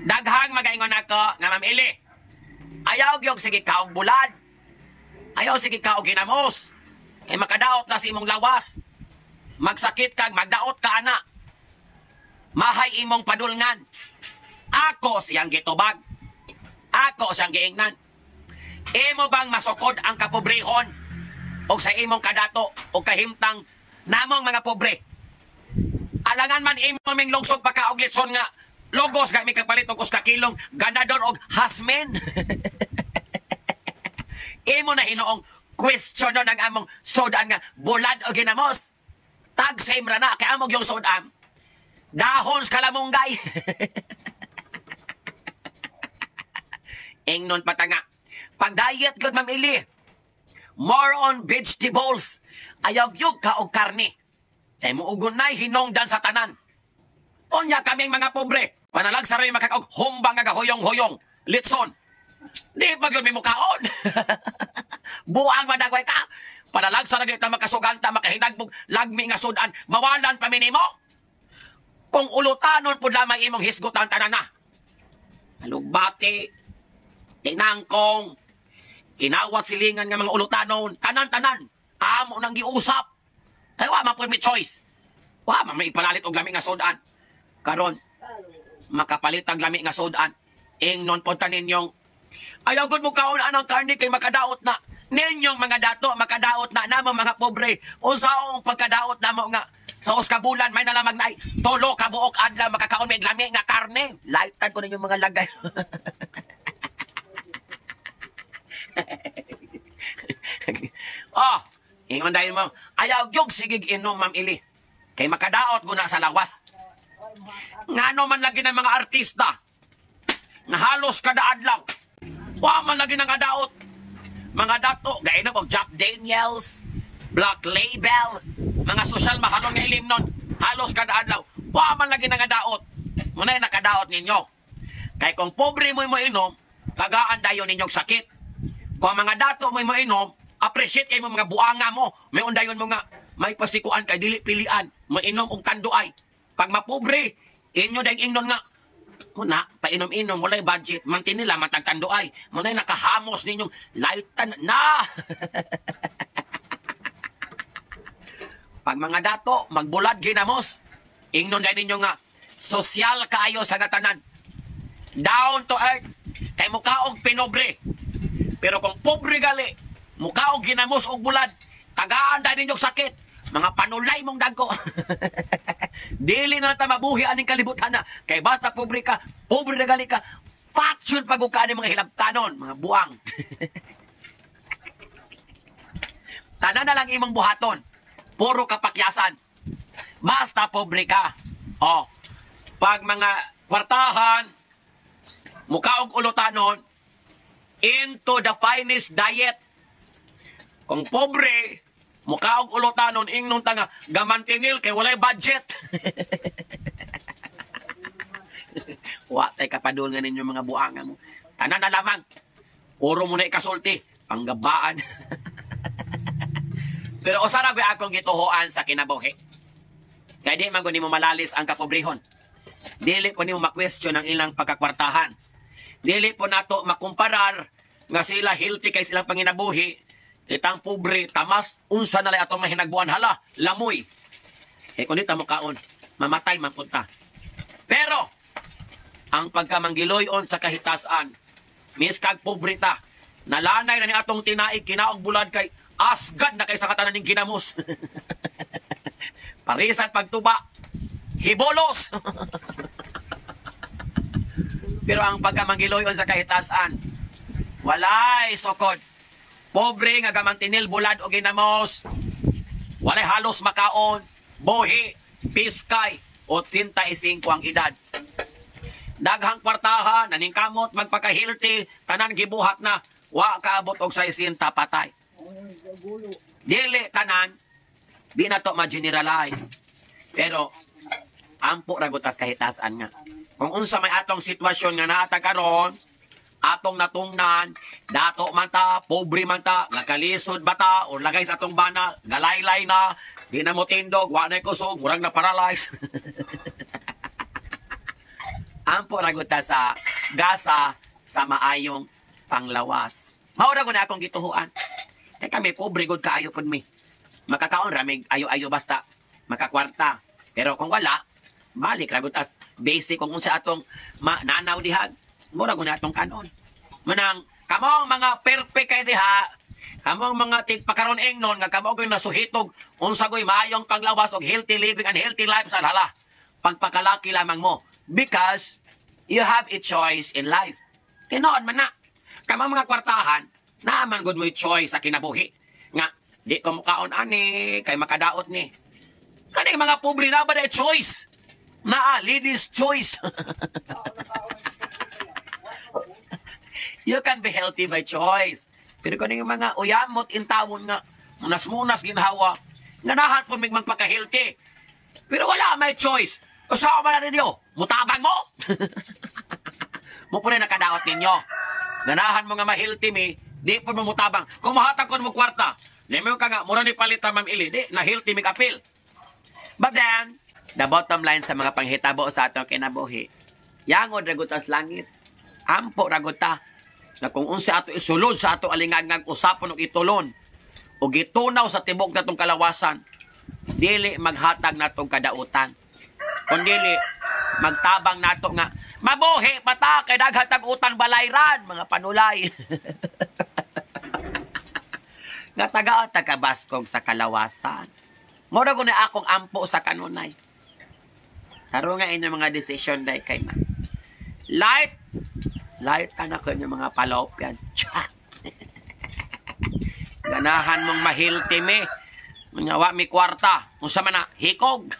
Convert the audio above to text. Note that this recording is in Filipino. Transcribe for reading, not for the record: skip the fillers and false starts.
Daghang magaingon ako nga Ma'am Ili. Ayaw gyud sige kaog bulad. Ayaw sige kaog ginamos. Kay makadaot na sa imong lawas. Magsakit kag magdaot ka ana. Mahay imong padulngan. Ako siyang gitubag. Ako siyang giingnan. Imo bang masukod ang kapobrehon o sa imong kadato o kahimtang namong mga pobre? Alangan man imo ming lungsod pa ka og litson nga logos gami kapalit og uska kilong ganador og hasmen. Imo na hinoong question no ng among sodan nga bulad o ginamos. Tag same ra na kay among yung sodan. Dahon sa kalamunggay. Ingnon patanga. Pag diet gud Ma'am Ili. More on vegetables. Ayaw gyud ka og karne. Kay muugunay hinungdan sa tanan. Unya kaming mga pobre. Panalag sa rin makakaog humbang nga hoyong-hoyong. Litson. Di pa gyud mi mukaon. Buang madagway ka. Panalag sa rin makasuganta makahinagbog lagmi nga sudan. Mawalan pa minimo. Kung ulutanon pud lamang imong hisgutan tanan na. Alugbati. Tinangkong. Kinawat silingan nga mga ulutanon. Tanan-tanan. Amo nang giusap. Kaya wama po may choice. Wama may ipalalit og lami nga sudan. Karon, makapalit ang lami nga sudan. Ingnon po tanin yung ayaw gud mo kaon anang karne kay makadaot na. Ninyong mga dato, makadaot na namo mga pobre. Unsaong pagkadaot namo nga sa uskabulan may nalamag na tolo ka buok adlaw makakaon may lami nga karne. Laitan ko ninyo mga lagay. Oh, ingon dahil mo, ayaw yung sigig inom Ma'am Ili. Kay makadaot ko na sa lawas. Ngano man lagi ng mga artista na halos kada adlaw. Wa man lagi ng kadaot. Mga dato, gaya na Jack Daniels, Black Label, mga social mahalon nga ilim nun. Halos kada adlaw. Wa man lagi ng kadaot. Muna yung nakadaot ninyo. Kay kung pobre mo inom, tagaan dayon ninyong sakit. Kung mga dato mo inom, appreciate kayo mga buanga mo. May undayon mo nga, may pasikuan kay dili pilian. Mainom og tanduay. Pag mapobre, inyo dahil ingnon nga, muna, painom-inom, walay budget, mantin nila matag tanduay. Muna nakahamos ninyong laitan na. Pag mga dato, magbulad ginamos, ingnon dahil ninyo nga, sosyal kaayo sa gatanan. Down to earth, kay mukaog pinobre. Pero kung pobre gali, mukha o ginamos o bulad, tagaan dahil ninyong sakit, mga panulay mong dagko. Dili na ta mabuhi aning kalibutan na. Kay basta pobre ka, pobre na gali ka, faction pagkukaan ng mga hilabtanon, mga buang. Tanan na lang imong buhaton, puro kapakyasan. Basta pobre ka. O, pag mga kwartahan, mukha og ulutanon, into the finest diet. Kung pobre, mukha og ulutanon, ingnon tanga, gamantinil kay walay budget. Watay kapadul nga ninyo mga buangan mo. Tanan na lamang. Puro mo na ikasulti. Panggabaan. Pero usara ba akong gituhoan sa kinabuhi. Kaya di man mo malalis ang kapobrehon. Dili po niyo ma-question ang ilang pagkakwartahan. Dili po nato makumparar nga sila healthy kay silang panginabuhi. Itang pobre, tamas, unsa na lang atong mahinagbuan. Hala, lamoy. Kung dito mo kaon, mamatay mapunta. Pero, ang pagkamanggiloyon sa kahitasan, miskag pobre ta, nalanay na ni atong tinaig, kinaog bulad kay asgad na kay sa katanan ng ginamos. Parisan pagtuba, hibolos. Pero ang pagkamanggiloyon sa kahitasan, walay sokod. Pobre nga gamantinil bulad o ginamos. Walay halos makaon, bohi, piskay, 85 ang edad. Daghang kwartahan, naningkamot, magpaka-healthy, tanan gibuhat na, wa kaabot og 60 patay. Dili tanan, di na to ma-generalize. Pero, ampo ragutas kahitasan nga. Kung unsa may atong sitwasyon nga naata karon, atong natungnan, dato man ta, pobre man ta, nakalisod ba ta, o lagay sa atong bana, galaylay na, di na mo tindog, wa na kusog, murang na paralyze. Ampo raguta sa gasa sa maayong panglawas. Maura ko na akong gituhuan. Kaya kami, pobre good kaayo pod mi. Makakaon ramig, ayo-ayo basta makakwarta. Pero kung wala, balik ragutas. Basic kung unsa atong nanaw dihag. Mura ko na atong kanon. Manang, kamong mga perfect kay diha, kamong mga tigpakaroon engnon, nga kamong yung nasuhitog, unsa go'y maayong panglawas og healthy living and healthy lifestyle, hala, pagpakalaki lamang mo. Because you have a choice in life. Tinoon man na. Kamang mga kwartahan, naaman good mo choice sa kinabuhi. Nga, di ko mukaon ani, kay makadaot ni. Kaning mga pobre na ba na choice? Ladies choice. You can be healthy by choice. Pero kung yung mga uyamot intawon nga, munas-munas ginhawa, ganahan po may magpaka-healthy. Pero wala may choice. Kasama na rin nyo, mutabang mo. Mo po rin nakadaot ninyo. Ganahan mo nga ma-healthy mi, di po mo mutabang. Kung mahatag ko mo kwarta, di mo ka nga, mura ni palita Ma'am Ili, di, na-healthy mi kapil. But then, the bottom line sa mga panghitabo sa atong kinabuhi, yangod ragutas langit, ampo raguta, na kung unsa ato isulod sa ato alingangang usapon og itulon, o gitunaw sa tibok natong kalawasan, dili maghatag natong kadautan. Kung dili, magtabang nato nga, mabuhi pata kay daghatag utang balayran, mga panulay. Nga taga kabaskog sa kalawasan. Mura ko na akong ampo sa kanunay. Haro nga inyong mga decision day kay na. Light ka na ko yung mga palopyan. Tcha! Ganahan mong mahilti mi. Manyawa mi kwarta. Kung sa man na, hikog.